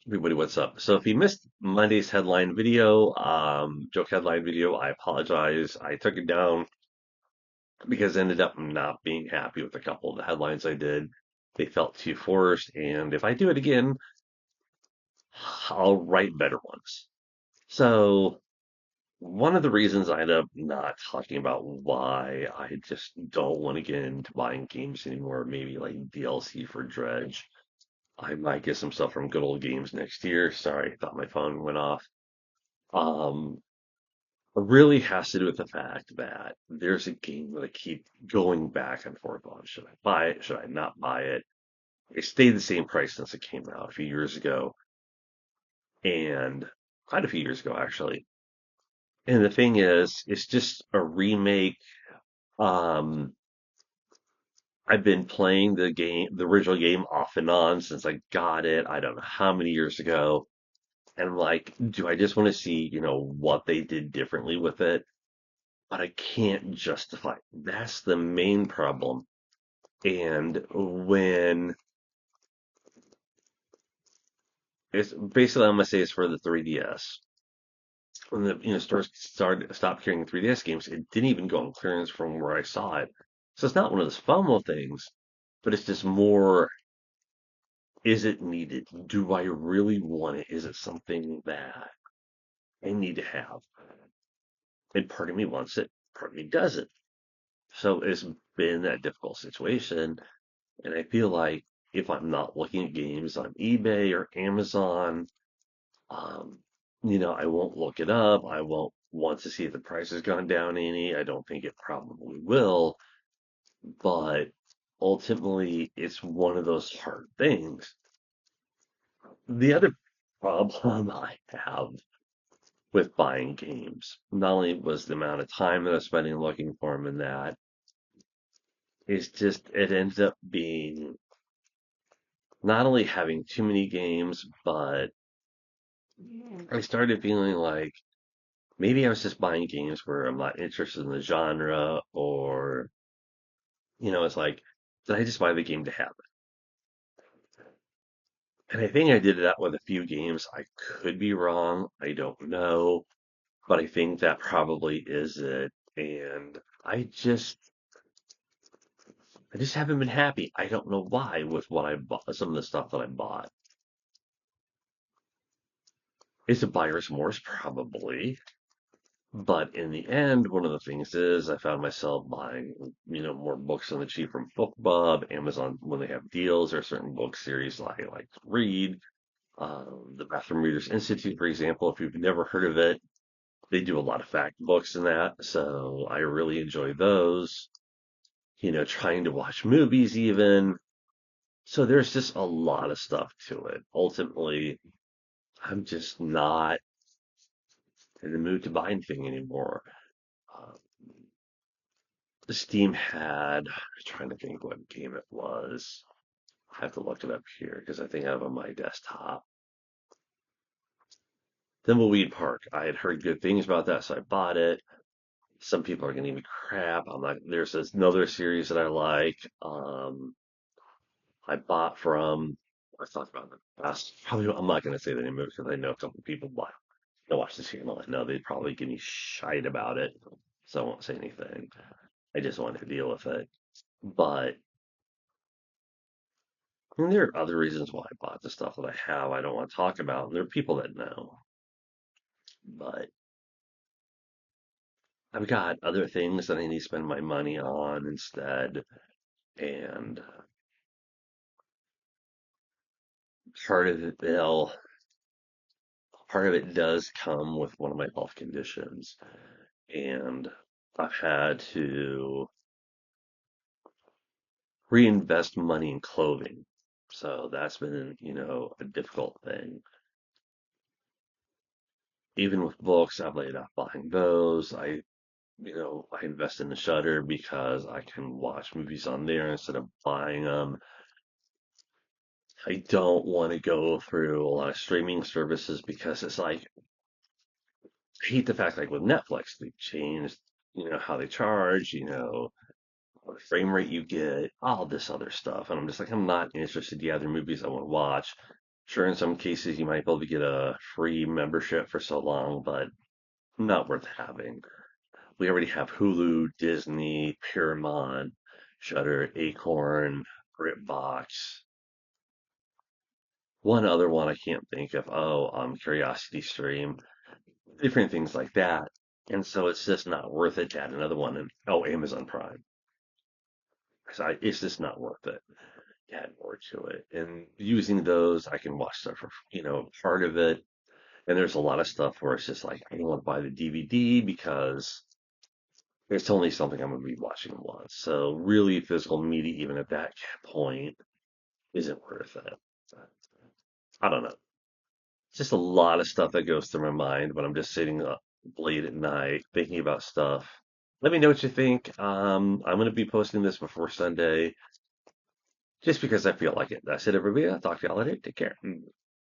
Everybody, what's up? So if you missed Monday's headline video, joke headline video, I apologize. I took it down because I ended up not being happy with a couple of the headlines I did. They felt too forced, and if I do it again, I'll write better ones. So one of the reasons I end up not talking about why I just don't want to get into buying games anymore, maybe like DLC for Dredge. I might get some stuff from Good Old Games next year. Sorry, I thought my phone went off. Um, It really has to do with the fact that there's a game that I keep going back and forth on. Should I buy it? Should I not buy it? It stayed the same price since it came out a few years ago, and quite a few years ago, actually. And the thing is, it's just a remake. Um, I've been playing the game, the original game off and on since I got it. I don't know how many years ago. And I'm like, do I just want to see, what they did differently with it? But I can't justify it. That's the main problem. And when it's basically, I'm gonna say it's for the 3DS. When the stores started stopped carrying 3DS games, it didn't even go on clearance from where I saw it. So it's not one of those FOMO things, but it's just more, is it needed? Do I really want it? Is it something that I need to have? And part of me wants it, part of me doesn't. So it's been that difficult situation. And I feel like if I'm not looking at games on eBay or Amazon, Um, I won't look it up. I won't want to see if the price has gone down any. I don't think it probably will, but ultimately, it's one of those hard things. The other problem I have with buying games, not only was the amount of time that I'm spending looking for them and that, is just it ends up being not only having too many games, but I started feeling like maybe I was just buying games where I'm not interested in the genre, or, it's like, did I just buy the game to have it? And I think I did that with a few games. I could be wrong. I don't know. But I think that probably is it. And I just haven't been happy. I don't know why with what I bought, some of the stuff that I bought. Is it buyer's remorse? Probably. But in the end, one of the things is I found myself buying, more books on the cheap from BookBub, Amazon when they have deals, or certain book series that I like to read. The Bathroom Readers Institute, for example, if you've never heard of it, they do a lot of fact books in that, so I really enjoy those. Trying to watch movies even. So there's just a lot of stuff to it. Ultimately, I'm just not in the mood to buy anything anymore. Uh, Steam had, I'm trying to think what game it was. I have to look it up here because I think I have it on my desktop. Thimbleweed Park. I had heard good things about that, so I bought it. Some people are gonna give me crap. I'm like, there's this another series that I like. I bought from. I talked about it in the past. Probably, I'm not gonna say the name of it because I know a couple of people buy. They watch the channel. I know they'd probably give me shite about it, so I won't say anything. I just wanted to deal with it. But there are other reasons why I bought the stuff that I have. I don't want to talk about. And there are people that know, but I've got other things that I need to spend my money on instead. And part of it, they'll part of it does come with one of my health conditions, and I've had to reinvest money in clothing. So that's been, a difficult thing. Even with books, I've laid off buying those. I invest in the Shutter because I can watch movies on there instead of buying them. I don't want to go through a lot of streaming services because it's like, I hate the fact like with Netflix, they changed, how they charge, what frame rate you get, all this other stuff. And I'm just like, I'm not interested. Yeah, there are movies I want to watch, Sure, in some cases you might be able to get a free membership for so long, but not worth having. We already have Hulu, Disney, Paramount, Shudder, Acorn, BritBox. One other one I can't think of. Oh, Curiosity Stream, different things like that. And so it's just not worth it to add another one. And oh, Amazon Prime. So it's just not worth it to add more to it. And using those, I can watch stuff for, part of it. And there's a lot of stuff where it's just like, I don't want to buy the DVD because it's only something I'm going to be watching once. So really, physical media, even at that point, isn't worth it. I don't know. Just a lot of stuff that goes through my mind when I'm just sitting up late at night thinking about stuff. Let me know what you think. I'm going to be posting this before Sunday just because I feel like it. That's it, everybody. I'll talk to y'all later. Take care.